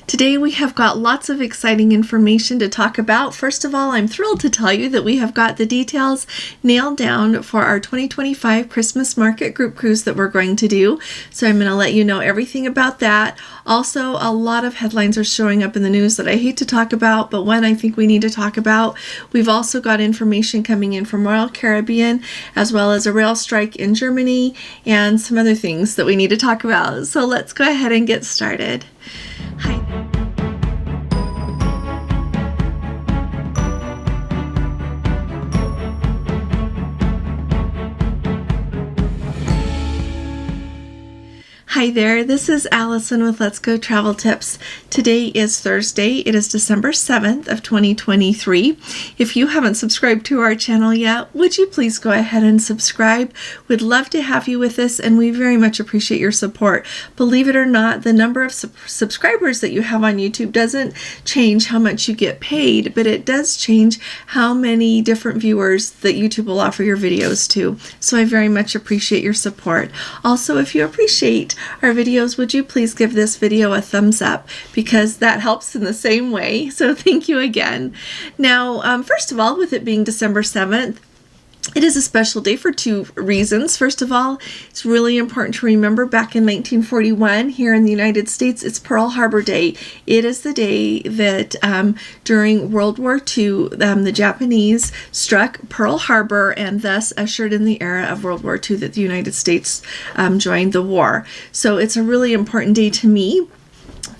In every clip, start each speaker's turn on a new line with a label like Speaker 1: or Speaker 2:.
Speaker 1: Today we have got lots of exciting information to talk about. First of all, I'm thrilled to tell you that we have got the details nailed down for our 2025 Christmas Market Group Cruise that we're going to do. So I'm going to let you know everything about that. Also, a lot of headlines are showing up in the news that I hate to talk about, but one I think we need to talk about. We've also got information coming in from Royal Caribbean, as well as a rail strike in Germany and some other things that we need to talk about. So let's go ahead and get started. Hi. Hi there, this is Allison with Let's Go Travel Tips. Today is Thursday. It is December 7th of 2023. If you haven't subscribed to our channel yet, would you please go ahead and subscribe? We'd love to have you with us, and we very much appreciate your support. Believe it or not, the number of subscribers that you have on YouTube doesn't change how much you get paid, but it does change how many different viewers that YouTube will offer your videos to. So I very much appreciate your support. Also, if you appreciate our videos, would you please give this video a thumbs up, because that helps in the same way. So thank you again. Now, first of all, with it being December 7th, it is a special day for two reasons. First of all, it's really important to remember back in 1941 here in the United States, it's Pearl Harbor Day. It is the day that during World War II, the Japanese struck Pearl Harbor and thus ushered in the era of World War II that the United States joined the war. So it's a really important day to me,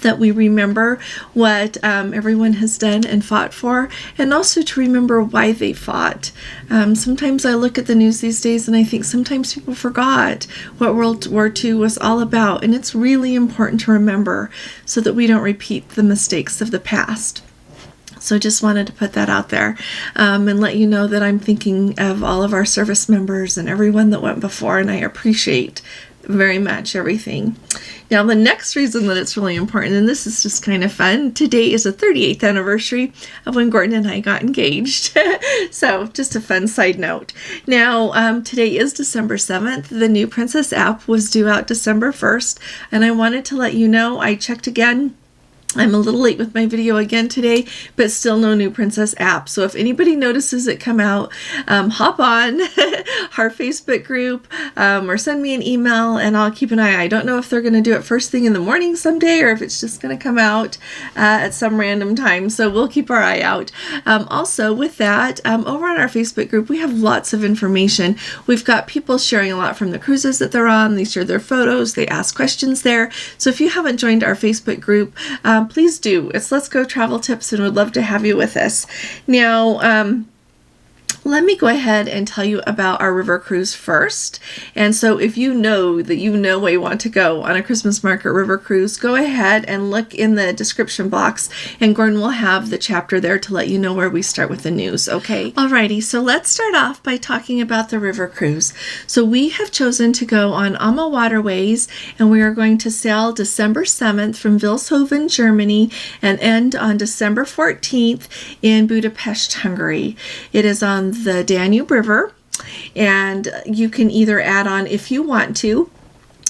Speaker 1: that we remember what everyone has done and fought for, and also to remember why they fought. Sometimes I look at the news these days and I think sometimes people forgot what World War II was all about, and it's really important to remember so that we don't repeat the mistakes of the past. So just wanted to put that out there and let you know that I'm thinking of all of our service members and everyone that went before, and I appreciate very much everything. Now, the next reason that it's really important, and this is just kind of fun, today is the 38th anniversary of when Gordon and I got engaged. So just a fun side note. Now, today is December 7th. The new Princess app was due out December 1st, and I wanted to let you know, I checked again. I'm a little late with my video again today, but still no new Princess app. So if anybody notices it come out, hop on our Facebook group or send me an email and I'll keep an eye. I don't know if they're going to do it first thing in the morning someday or if it's just going to come out at some random time. So we'll keep our eye out. Also with that, over on our Facebook group, we have lots of information. We've got people sharing a lot from the cruises that they're on. They share their photos. They ask questions there. So if you haven't joined our Facebook group, please do. It's Let's Go Travel Tips, and we'd love to have you with us. Now, let me go ahead and tell you about our river cruise first. And so if you know that you know where you want to go on a Christmas market river cruise, go ahead and look in the description box, and Gordon will have the chapter there to let you know where we start with the news, okay? Alrighty, so let's start off by talking about the river cruise. So we have chosen to go on Amawaterways, and we are going to sail December 7th from Vilshofen, Germany, and end on December 14th in Budapest, Hungary. It is on the Danube River, and you can either add on, if you want to,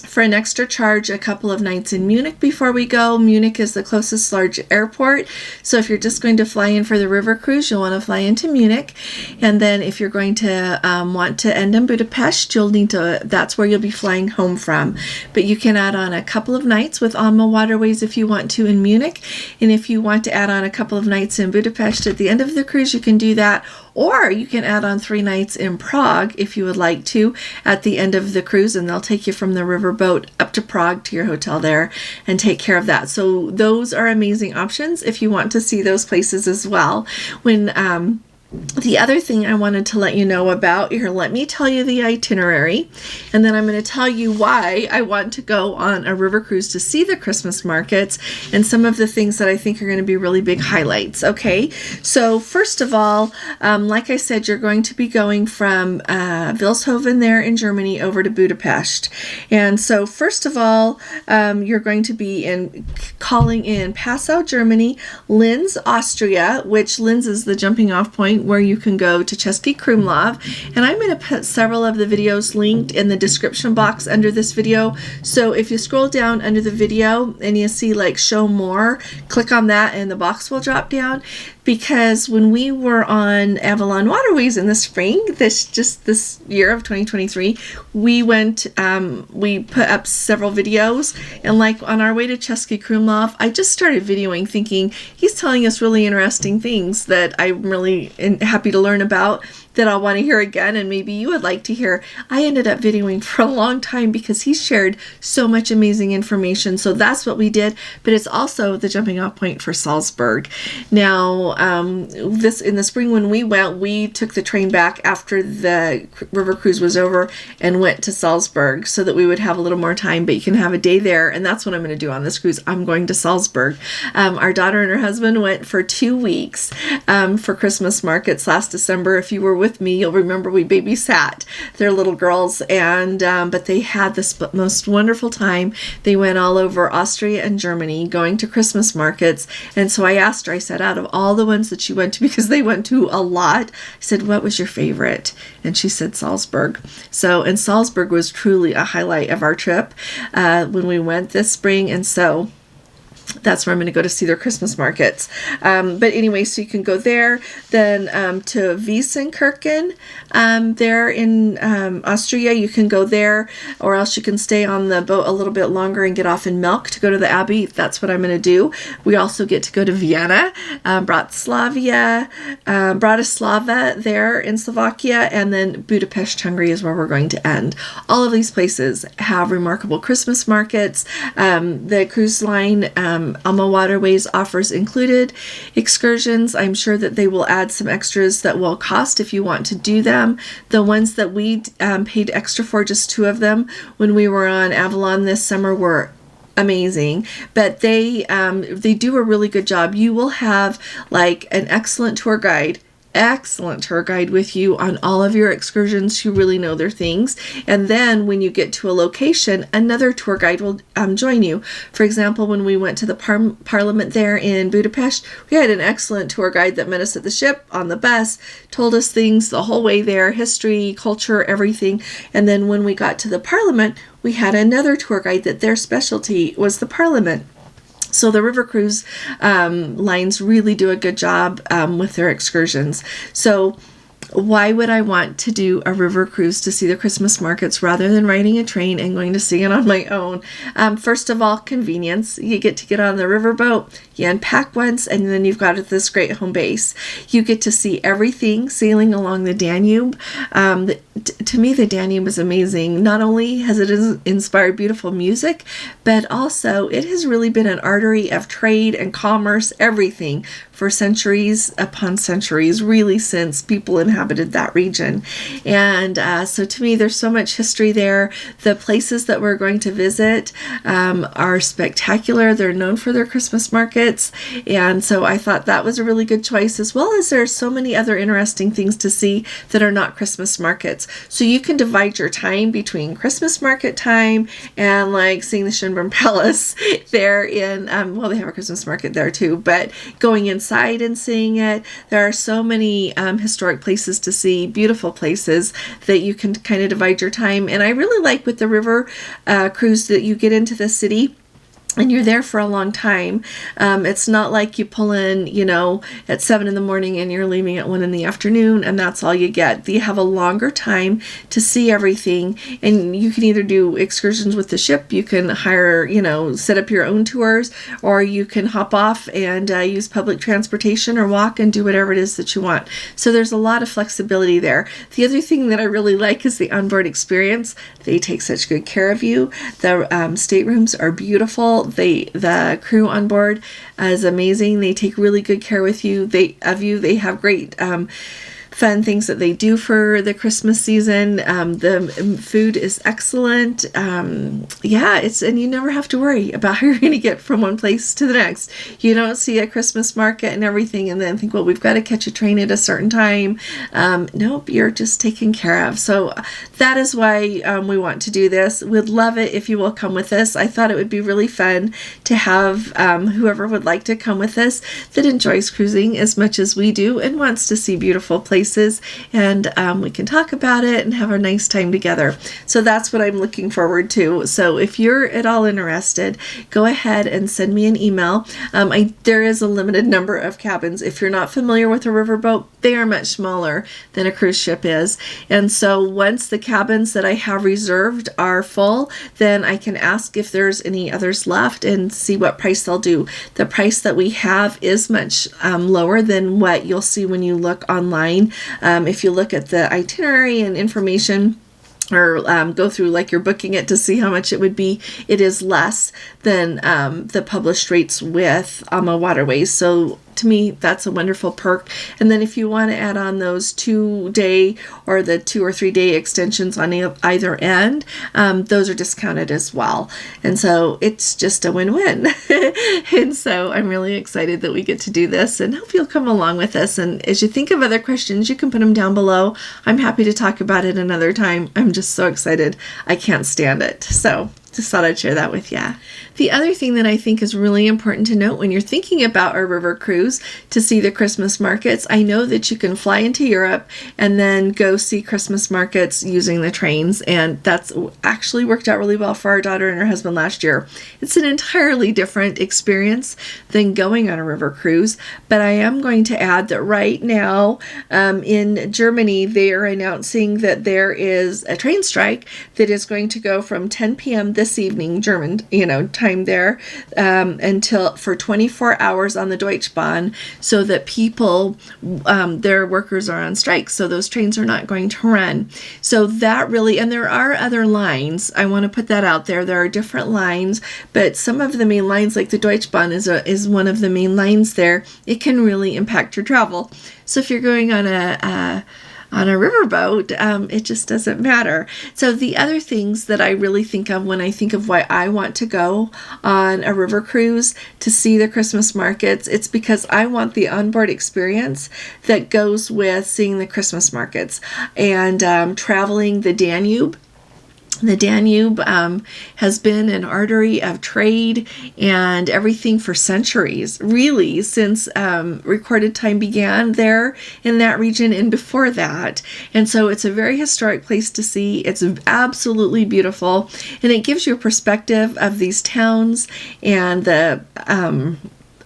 Speaker 1: for an extra charge, a couple of nights in Munich before we go. Munich is the closest large airport, so if you're just going to fly in for the river cruise, you'll want to fly into Munich, and then if you're going to want to end in Budapest, you'll need to, that's where you'll be flying home from. But you can add on a couple of nights with Amawaterways if you want to in Munich, and if you want to add on a couple of nights in Budapest at the end of the cruise, you can do that. Or you can add on 3 nights in Prague if you would like to at the end of the cruise, and they'll take you from the riverboat up to Prague to your hotel there and take care of that. So those are amazing options if you want to see those places as well. When the other thing I wanted to let you know about here, let me tell you the itinerary, and then I'm going to tell you why I want to go on a river cruise to see the Christmas markets and some of the things that I think are going to be really big highlights. Okay, so first of all, like I said, you're going to be going from Vilshofen there in Germany over to Budapest. And so first of all, you're going to be calling in Passau, Germany, Linz, Austria, which Linz is the jumping off point point where you can go to Chesky Krumlov, and I'm going to put several of the videos linked in the description box under this video. So if you scroll down under the video and you see like show more, click on that and the box will drop down. Because when we were on Amawaterways in the spring, this year of 2023, we put up several videos, and like on our way to Chesky Krumlov, I just started videoing thinking he's telling us really interesting things that I'm really happy to learn about, that I'll want to hear again, and maybe you would like to hear. I ended up videoing for a long time because he shared so much amazing information. So that's what we did, but it's also the jumping off point for Salzburg. Now, this in the spring when we went, we took the train back after the river cruise was over and went to Salzburg so that we would have a little more time, but you can have a day there, and that's what I'm going to do on this cruise. I'm going to Salzburg. Our daughter and her husband went for 2 weeks for Christmas markets last December. If you were with me, you'll remember we babysat their little girls, and but they had this most wonderful time. They went all over Austria and Germany going to Christmas markets, and so I asked her, I said, out of all the ones that you went to, because they went to a lot, I said, what was your favorite? And she said Salzburg. So, and Salzburg was truly a highlight of our trip when we went this spring, and so that's where I'm going to go to see their Christmas markets. But anyway, so you can go there, then to Wiesenkirchen, there in Austria. You can go there, or else you can stay on the boat a little bit longer and get off in Melk to go to the Abbey. That's what I'm going to do. We also get to go to Vienna, Bratislava there in Slovakia, and then Budapest, Hungary is where we're going to end. All of these places have remarkable Christmas markets. The cruise line Amawaterways offers included excursions. I'm sure that they will add some extras that will cost if you want to do them. The ones that we paid extra for, just 2 of them when we were on Avalon this summer, were amazing, but they do a really good job. You will have like an excellent tour guide with you on all of your excursions who really know their things. And then when you get to a location, another tour guide will join you. For example, when we went to the Parliament there in Budapest, we had an excellent tour guide that met us at the ship, on the bus, told us things the whole way there, history, culture, everything. And then when we got to the Parliament, we had another tour guide that their specialty was the Parliament. So the river cruise lines really do a good job with their excursions. So why would I want to do a river cruise to see the Christmas markets rather than riding a train and going to see it on my own? First of all, convenience. You get to get on the riverboat, you unpack once, and then you've got this great home base. You get to see everything sailing along the Danube. To me, the Danube is amazing. Not only has it inspired beautiful music, but also it has really been an artery of trade and commerce, everything, for centuries upon centuries, really, since people inhabited that region. And so to me, there's so much history there. The places that we're going to visit are spectacular. They're known for their Christmas markets. And so I thought that was a really good choice, as well as there's so many other interesting things to see that are not Christmas markets. So you can divide your time between Christmas market time and like seeing the Schönbrunn Palace there in, well, they have a Christmas market there too, but going inside and seeing it. There are so many historic places to see, beautiful places that you can kind of divide your time. And I really like with the river cruise that you get into the city and you're there for a long time. It's not like you pull in, at 7 in the morning and you're leaving at 1 in the afternoon and that's all you get. You have a longer time to see everything, and you can either do excursions with the ship, you can hire, set up your own tours, or you can hop off and use public transportation or walk and do whatever it is that you want. So there's a lot of flexibility there. The other thing that I really like is the onboard experience. They take such good care of you. The staterooms are beautiful. The crew on board is amazing. They take really good care with you. They have great fun things that they do for the Christmas season. The food is excellent. And you never have to worry about how you're going to get from one place to the next. You don't see a Christmas market and everything and then think, well, we've got to catch a train at a certain time. Nope, you're just taken care of. So that is why we want to do this. We'd love it if you will come with us. I thought it would be really fun to have whoever would like to come with us that enjoys cruising as much as we do and wants to see beautiful places, and we can talk about it and have a nice time together. So that's what I'm looking forward to. So if you're at all interested, go ahead and send me an email. There is a limited number of cabins. If you're not familiar with a riverboat, they are much smaller than a cruise ship is. And so once the cabins that I have reserved are full, then I can ask if there's any others left and see what price they'll do. The price that we have is much lower than what you'll see when you look online. If you look at the itinerary and information, or go through like you're booking it to see how much it would be, it is less than the published rates with Amawaterways. So to me, that's a wonderful perk. And then if you want to add on those 2-day or the 2 or 3 day extensions on either end, those are discounted as well. And so it's just a win-win. And so I'm really excited that we get to do this and hope you'll come along with us. And as you think of other questions, you can put them down below. I'm happy to talk about it another time. I'm just so excited. I can't stand it. So just thought I'd share that with you. The other thing that I think is really important to note when you're thinking about a river cruise to see the Christmas markets, I know that you can fly into Europe and then go see Christmas markets using the trains, and that's actually worked out really well for our daughter and her husband last year. It's an entirely different experience than going on a river cruise, but I am going to add that right now in Germany, they are announcing that there is a train strike that is going to go from 10 p.m. this evening, German, time there, until for 24 hours on the Deutschbahn, so that people, their workers are on strike, so those trains are not going to run. So that really, and there are other lines, I want to put that out there. There are different lines, but some of the main lines, like the Deutschbahn is one of the main lines there. It can really impact your travel. So if you're going on a riverboat, it just doesn't matter. So the other things that I really think of when I think of why I want to go on a river cruise to see the Christmas markets, it's because I want the onboard experience that goes with seeing the Christmas markets and traveling the Danube. The Danube has been an artery of trade and everything for centuries, really, since recorded time began there in that region and before that. And so it's a very historic place to see. It's absolutely beautiful, and it gives you a perspective of these towns and the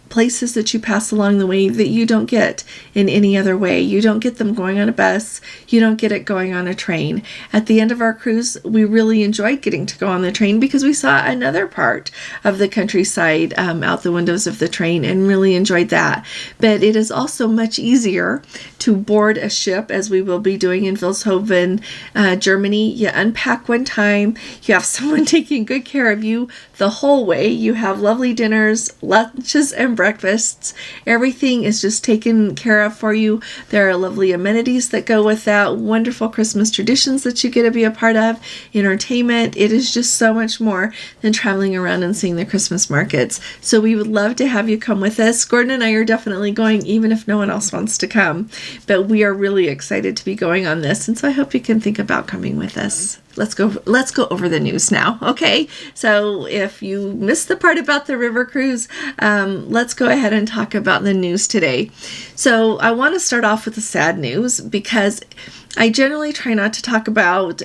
Speaker 1: places that you pass along the way that you don't get in any other way. You don't get them going on a bus. You don't get it going on a train. At the end of our cruise, we really enjoyed getting to go on the train because we saw another part of the countryside out the windows of the train and really enjoyed that. But it is also much easier to board a ship, as we will be doing in Vilshofen, Germany. You unpack one time. You have someone taking good care of you the whole way. You have lovely dinners, lunches, and breakfasts. Everything is just taken care of for you. There are lovely amenities that go with that, wonderful Christmas traditions that you get to be a part of, entertainment. It is just so much more than traveling around and seeing the Christmas markets. So we would love to have you come with us. Gordon and I are definitely going, even if no one else wants to come. But we are really excited to be going on this, and so I hope you can think about coming with us. Let's go over the news now, okay? So if you missed the part about the river cruise, let's go ahead and talk about the news today. So I want to start off with the sad news because I generally try not to talk about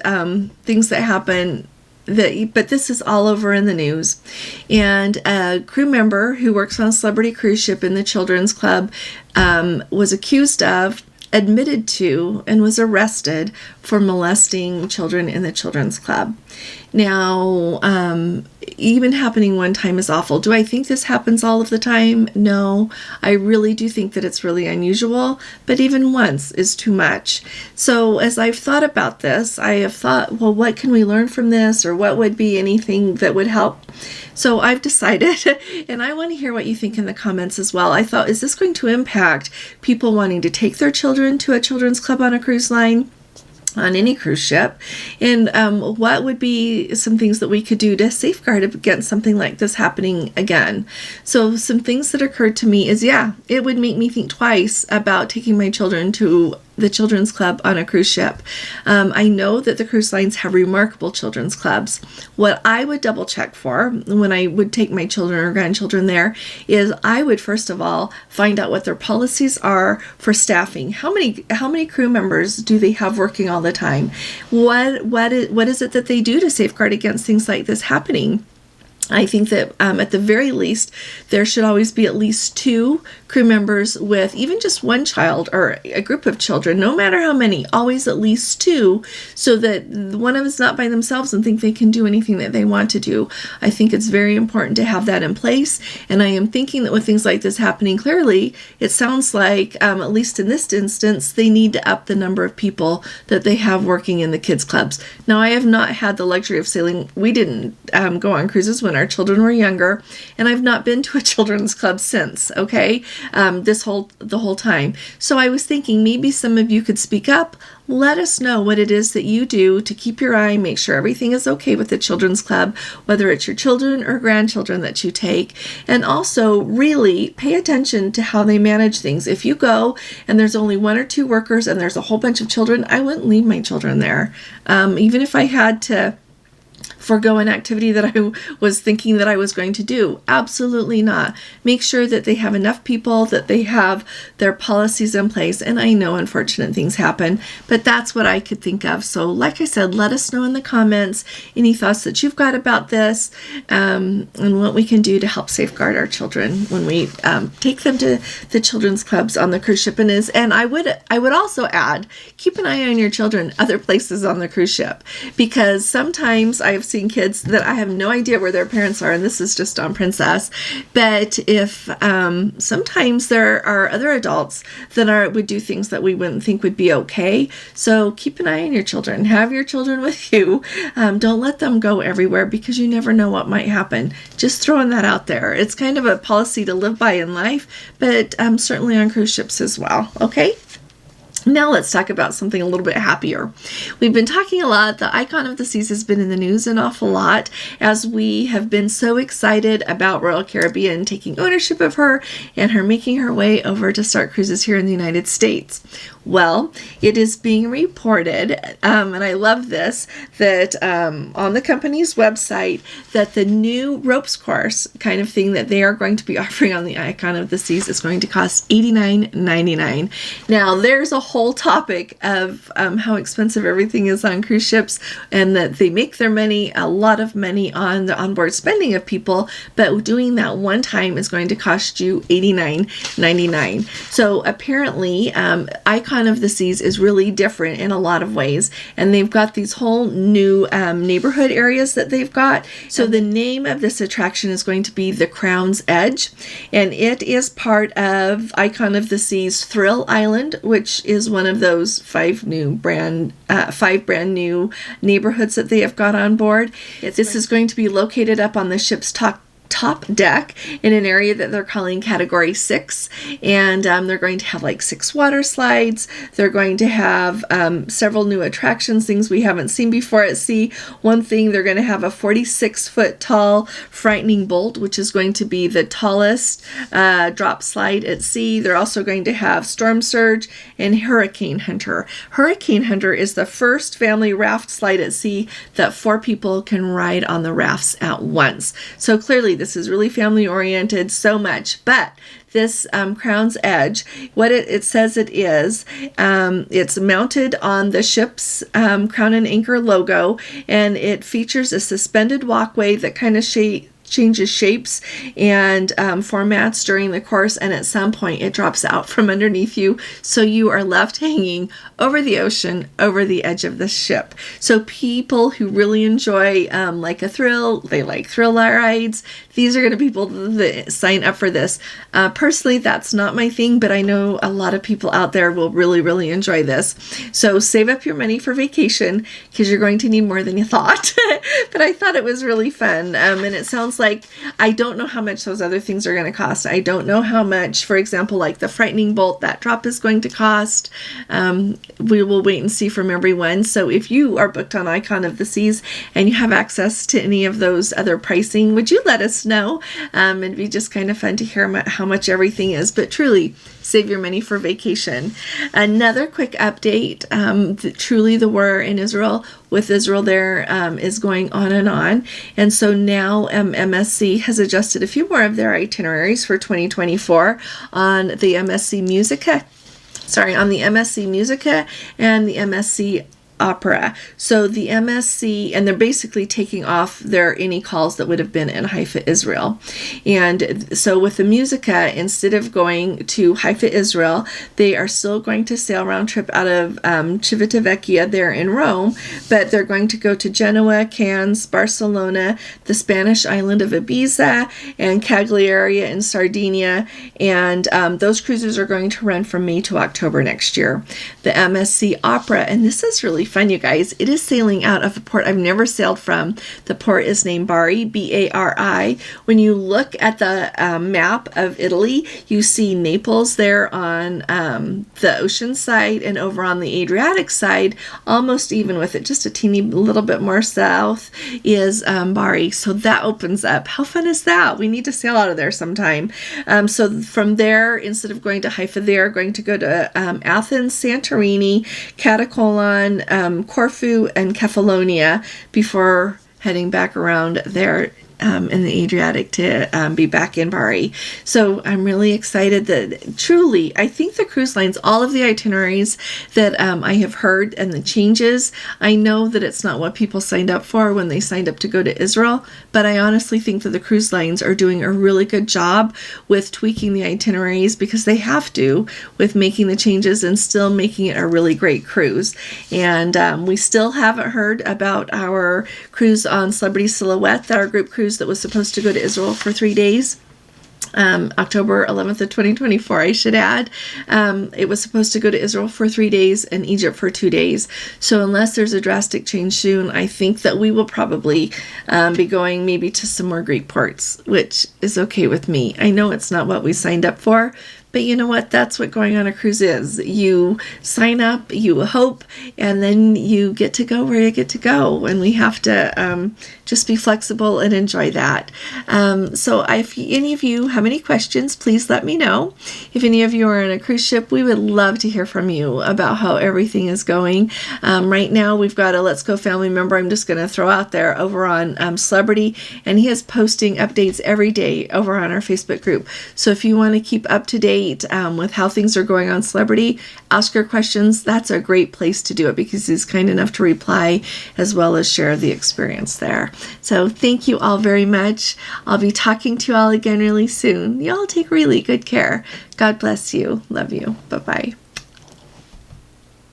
Speaker 1: things that happen, but this is all over in the news. And a crew member who works on a celebrity cruise ship in the Children's Club was accused of, admitted to, and was arrested for molesting children in the Children's Club. Now, even happening one time is awful. Do I think this happens all of the time? No, I really do think that it's really unusual, but even once is too much. So as I've thought about this, I have thought, well, what can we learn from this, or what would be anything that would help? So I've decided, and I want to hear what you think in the comments as well. I thought, is this going to impact people wanting to take their children to a children's club on a cruise line? On any cruise ship, and what would be some things that we could do to safeguard against something like this happening again. So some things that occurred to me is, it would make me think twice about taking my children to the children's club on a cruise ship. I know that the cruise lines have remarkable children's clubs. What I would double check for when I would take my children or grandchildren there is I would first of all find out what their policies are for staffing. How many crew members do they have working all the time? What is it that they do to safeguard against things like this happening? I think that at the very least, there should always be at least 2 crew members with even just one child or a group of children, no matter how many, always at least 2, so that one of them is not by themselves and think they can do anything that they want to do. I think it's very important to have that in place. And I am thinking that with things like this happening, clearly, it sounds like, at least in this instance, they need to up the number of people that they have working in the kids' clubs. Now, I have not had the luxury of sailing. We didn't go on cruises when our children were younger, and I've not been to a children's club since, okay, the whole time. So I was thinking maybe some of you could speak up. Let us know what it is that you do to keep your eye, make sure everything is okay with the children's club, whether it's your children or grandchildren that you take, and also really pay attention to how they manage things. If you go and there's only 1 or 2 workers and there's a whole bunch of children, I wouldn't leave my children there. Even if I had to forgo an activity that I was thinking that I was going to do. Absolutely not. Make sure that they have enough people, that they have their policies in place. And I know unfortunate things happen, but that's what I could think of. So like I said, let us know in the comments any thoughts that you've got about this, and what we can do to help safeguard our children when we take them to the children's clubs on the cruise ship. And I would also add, keep an eye on your children other places on the cruise ship, because sometimes I have seen kids that I have no idea where their parents are, and this is just on Princess, but if sometimes there are other adults that would do things that we wouldn't think would be okay. So keep an eye on your children. Have your children with you. Don't let them go everywhere, because you never know what might happen. Just throwing that out there. It's kind of a policy to live by in life, but certainly on cruise ships as well. Okay? Now let's talk about something a little bit happier. We've been talking a lot. The Icon of the Seas has been in the news an awful lot, as we have been so excited about Royal Caribbean taking ownership of her and her making her way over to start cruises here in the United States. Well, it is being reported, and I love this, that on the company's website, that the new ropes course kind of thing that they are going to be offering on the Icon of the Seas is going to cost $89.99. Now, there's a whole topic of how expensive everything is on cruise ships, and that they make their money, a lot of money, on the onboard spending of people, but doing that one time is going to cost you $89.99. So apparently, Icon of the Seas is really different in a lot of ways, and they've got these whole new neighborhood areas that they've got. So the name of this attraction is going to be the Crown's Edge, and it is part of Icon of the Seas Thrill Island, which is one of those 5 brand new neighborhoods that they have got on board. This is going to be located up on the ship's top deck in an area that they're calling Category 6, and they're going to have like 6 water slides. They're going to have several new attractions, things we haven't seen before at sea. One thing, they're going to have a 46-foot tall Frightening Bolt, which is going to be the tallest drop slide at sea. They're also going to have Storm Surge and Hurricane Hunter. Hurricane Hunter is the first family raft slide at sea that 4 people can ride on the rafts at once. So clearly this is really family oriented so much, but this Crown's Edge, what it says it is, it's mounted on the ship's Crown and Anchor logo, and it features a suspended walkway that kind of changes shapes and formats during the course, and at some point it drops out from underneath you, so you are left hanging over the ocean, over the edge of the ship. So people who really enjoy like a thrill, they like thrill rides, these are going to be people that sign up for this. Personally, that's not my thing, but I know a lot of people out there will really, really enjoy this. So save up your money for vacation, because you're going to need more than you thought. But I thought it was really fun. And it sounds like, I don't know how much those other things are going to cost. I don't know how much, for example, like the Frightening Bolt, that drop is going to cost. We will wait and see from everyone. So if you are booked on Icon of the Seas and you have access to any of those other pricing, would you let us know? It'd be just kind of fun to hear how much everything is, but truly save your money for vacation. Another quick update, truly the war in Israel, with Israel there, is going on and on. And so now MSC has adjusted a few more of their itineraries for 2024 on the MSC Musica and the MSC Opera. So the MSC, and they're basically taking off any calls that would have been in Haifa, Israel. And so with the Musica, instead of going to Haifa, Israel, they are still going to sail round trip out of Civitavecchia there in Rome, but they're going to go to Genoa, Cannes, Barcelona, the Spanish island of Ibiza, and Cagliari in Sardinia. And those cruises are going to run from May to October next year. The MSC Opera, and this is really fun, you guys. It is sailing out of a port I've never sailed from. The port is named Bari, B-A-R-I. When you look at the map of Italy, you see Naples there on the ocean side, and over on the Adriatic side, almost even with it, just a teeny little bit more south, is Bari. So that opens up. How fun is that? We need to sail out of there sometime. So from there, instead of going to Haifa, they are going to go to Athens, Santorini, Catacollon, Corfu, and Kefalonia before heading back around there in the Adriatic to be back in Bari. So I'm really excited that truly, I think the cruise lines, all of the itineraries that I have heard and the changes, I know that it's not what people signed up for when they signed up to go to Israel, but I honestly think that the cruise lines are doing a really good job with tweaking the itineraries, because they have to, with making the changes and still making it a really great cruise. And we still haven't heard about our cruise on Celebrity Silhouette, our group cruise that was supposed to go to Israel for 3 days. October 11th of 2024, I should add. It was supposed to go to Israel for 3 days and Egypt for 2 days. So unless there's a drastic change soon, I think that we will probably be going maybe to some more Greek ports, which is okay with me. I know it's not what we signed up for, but you know what? That's what going on a cruise is. You sign up, you hope, and then you get to go where you get to go. And we have to just be flexible and enjoy that. So if any of you have any questions, please let me know. If any of you are on a cruise ship, we would love to hear from you about how everything is going. Right now, we've got a Let's Go family member I'm just going to throw out there over on Celebrity, and he is posting updates every day over on our Facebook group. So if you want to keep up to date with how things are going on Celebrity, ask your questions. That's a great place to do it, because he's kind enough to reply as well as share the experience there. So thank you all very much. I'll be talking to you all again really soon. Y'all take really good care. God bless you. Love you. Bye-bye.